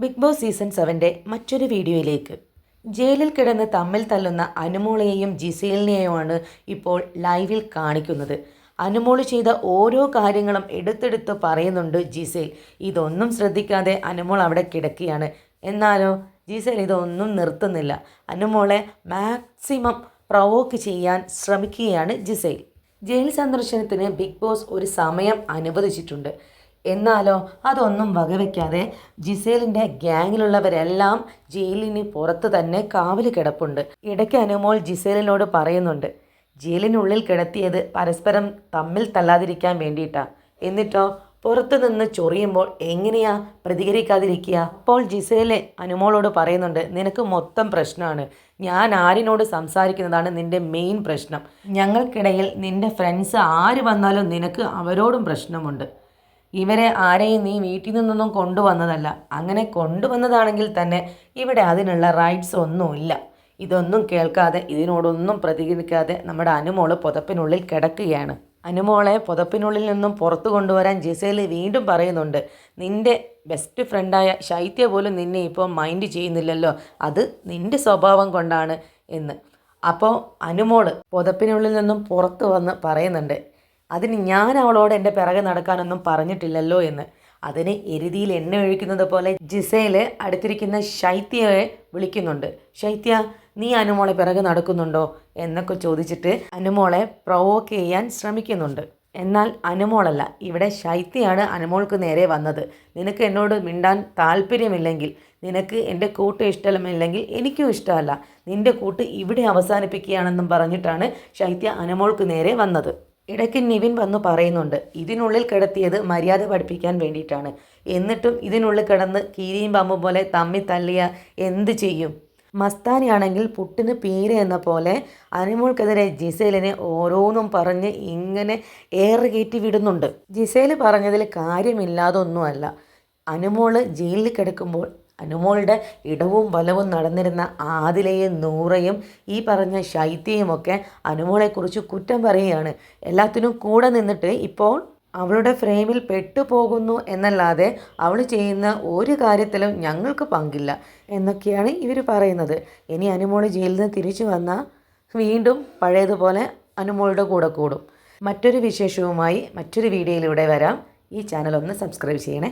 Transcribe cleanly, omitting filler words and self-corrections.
Big boss season 7ന്റെ മറ്റൊരു വീഡിയോയിലേക്ക്. ജയിലിൽ കിടന്ന് തമ്മിൽ തല്ലുന്ന അനുമോളെയും ജിസേലിനെയുമാണ് ഇപ്പോൾ ലൈവിൽ കാണിക്കുന്നത്. അനുമോള് ചെയ്ത ഓരോ കാര്യങ്ങളും എടുത്തെടുത്ത് പറയുന്നുണ്ട് ജിസേൽ. ഇതൊന്നും ശ്രദ്ധിക്കാതെ അനുമോൾ അവിടെ കിടക്കുകയാണ്. എന്നാലോ ജിസേൽ ഇതൊന്നും നിർത്തുന്നില്ല. അനുമോളെ മാക്സിമം പ്രൊവോക്ക് ചെയ്യാൻ ശ്രമിക്കുകയാണ് ജിസേൽ. ജയിൽ സന്ദർശനത്തിന് ബിഗ് ബോസ് ഒരു സമയം അനുവദിച്ചിട്ടുണ്ട്. എന്നാലോ അതൊന്നും വകവയ്ക്കാതെ ജിസേലിൻ്റെ ഗ്യാങ്ങിലുള്ളവരെല്ലാം ജയിലിന് പുറത്ത് തന്നെ കാവൽ കിടപ്പുണ്ട്. ഇടയ്ക്ക് അനുമോൾ ജിസേലിനോട് പറയുന്നുണ്ട്, ജയിലിനുള്ളിൽ കിടത്തിയത് പരസ്പരം തമ്മിൽ തല്ലാതിരിക്കാൻ വേണ്ടിയിട്ടാണ്. എന്നിട്ടോ പുറത്തു നിന്ന് ചൊറിയുമ്പോൾ എങ്ങനെയാ പ്രതികരിക്കാതിരിക്കുക? അപ്പോൾ ജിസേല് അനുമോളോട് പറയുന്നുണ്ട്, നിനക്ക് മൊത്തം പ്രശ്നമാണ്. ഞാൻ ആരിനോട് സംസാരിക്കുന്നതാണ് നിൻ്റെ മെയിൻ പ്രശ്നം. ഞങ്ങൾക്കിടയിൽ നിൻ്റെ ഫ്രണ്ട്സ് ആര് വന്നാലും നിനക്ക് അവരോടും പ്രശ്നമുണ്ട്. ഇവരെ ആരെയും നീ വീട്ടിൽ നിന്നൊന്നും കൊണ്ടുവന്നതല്ല. അങ്ങനെ കൊണ്ടുവന്നതാണെങ്കിൽ തന്നെ ഇവിടെ അതിനുള്ള റൈറ്റ്സ് ഒന്നുമില്ല. ഇതൊന്നും കേൾക്കാതെ ഇതിനോടൊന്നും പ്രതികരിക്കാതെ നമ്മുടെ അനുമോള് പുതപ്പിനുള്ളിൽ കിടക്കുകയാണ്. അനുമോളെ പുതപ്പിനുള്ളിൽ നിന്നും പുറത്തു കൊണ്ടുവരാൻ ജിസേല് വീണ്ടും പറയുന്നുണ്ട്, നിൻ്റെ ബെസ്റ്റ് ഫ്രണ്ടായ ശൈത്യ പോലും നിന്നെ ഇപ്പോൾ മൈൻഡ് ചെയ്യുന്നില്ലല്ലോ, അത് നിൻ്റെ സ്വഭാവം കൊണ്ടാണ് എന്ന്. അപ്പോൾ അനുമോള് പുതപ്പിനുള്ളിൽ നിന്നും പുറത്തു വന്ന് പറയുന്നുണ്ട്, അതിന് ഞാൻ അവളോട് എൻ്റെ പിറകെ നടക്കാനൊന്നും പറഞ്ഞിട്ടില്ലല്ലോ എന്ന്. അതിന് എരുതിയിൽ എണ്ണ ഒഴിക്കുന്നത് പോലെ ജിസേല് അടുത്തിരിക്കുന്ന ശൈത്യയെ വിളിക്കുന്നുണ്ട്. ശൈത്യ, നീ അനുമോളെ പിറകെ നടക്കുന്നുണ്ടോ എന്നൊക്കെ ചോദിച്ചിട്ട് അനുമോളെ പ്രൊവോക്ക് ചെയ്യാൻ ശ്രമിക്കുന്നുണ്ട്. എന്നാൽ അനുമോളല്ല, ഇവിടെ ശൈത്യയാണ് അനുമോൾക്ക് നേരെ വന്നത്. നിനക്ക് എന്നോട് മിണ്ടാൻ താല്പര്യമില്ലെങ്കിൽ, നിനക്ക് എൻ്റെ കൂട്ട് ഇഷ്ടമില്ലെങ്കിൽ എനിക്കും ഇഷ്ടമല്ല, നിൻ്റെ കൂട്ട് ഇവിടെ അവസാനിപ്പിക്കുകയാണെന്നും പറഞ്ഞിട്ടാണ് ശൈത്യ അനുമോൾക്ക് നേരെ വന്നത്. ഇടയ്ക്ക് നിവിൻ വന്നു പറയുന്നുണ്ട്, ഇതിനുള്ളിൽ കിടത്തിയത് മര്യാദ പഠിപ്പിക്കാൻ വേണ്ടിയിട്ടാണ്. എന്നിട്ടും ഇതിനുള്ളിൽ കിടന്ന് കീരിയും പാമ്പും പോലെ തമ്മിൽ തല്ലിയ എന്ത് ചെയ്യും? മസ്താനിയാണെങ്കിൽ പുട്ടിന് പീര എന്ന പോലെ അനുമോൾക്കെതിരെ ജിസേലിനെ ഓരോന്നും പറഞ്ഞ് ഇങ്ങനെ കയറ്റി വിടുന്നുണ്ട്. ജിസേല് പറഞ്ഞതിൽ കാര്യമില്ലാതൊന്നുമല്ല. അനുമോള് ജയിലിൽ കിടക്കുമ്പോൾ അനുമോളുടെ ഇടവും വലവും നടന്നിരുന്ന ആദിലയും നൂറയും ഈ പറഞ്ഞ ശൈത്യയുമൊക്കെ അനുമോളെക്കുറിച്ച് കുറ്റം പറയുകയാണ്. എല്ലാത്തിനും കൂടെ നിന്നിട്ട് ഇപ്പോൾ അവളുടെ ഫ്രെയിമിൽ പെട്ടുപോകുന്നു എന്നല്ലാതെ അവൾ ചെയ്യുന്ന ഒരു കാര്യത്തിലും ഞങ്ങൾക്ക് പങ്കില്ല എന്നൊക്കെയാണ് ഇവർ പറയുന്നത്. ഇനി അനുമോൾ ജയിലിൽ നിന്ന് തിരിച്ചു വന്നാൽ വീണ്ടും പഴയതുപോലെ അനുമോളുടെ കൂടെ കൂടും. മറ്റൊരു വിശേഷവുമായി മറ്റൊരു വീഡിയോയിലൂടെ വരാം. ഈ ചാനൽ ഒന്ന് സബ്സ്ക്രൈബ് ചെയ്യണേ.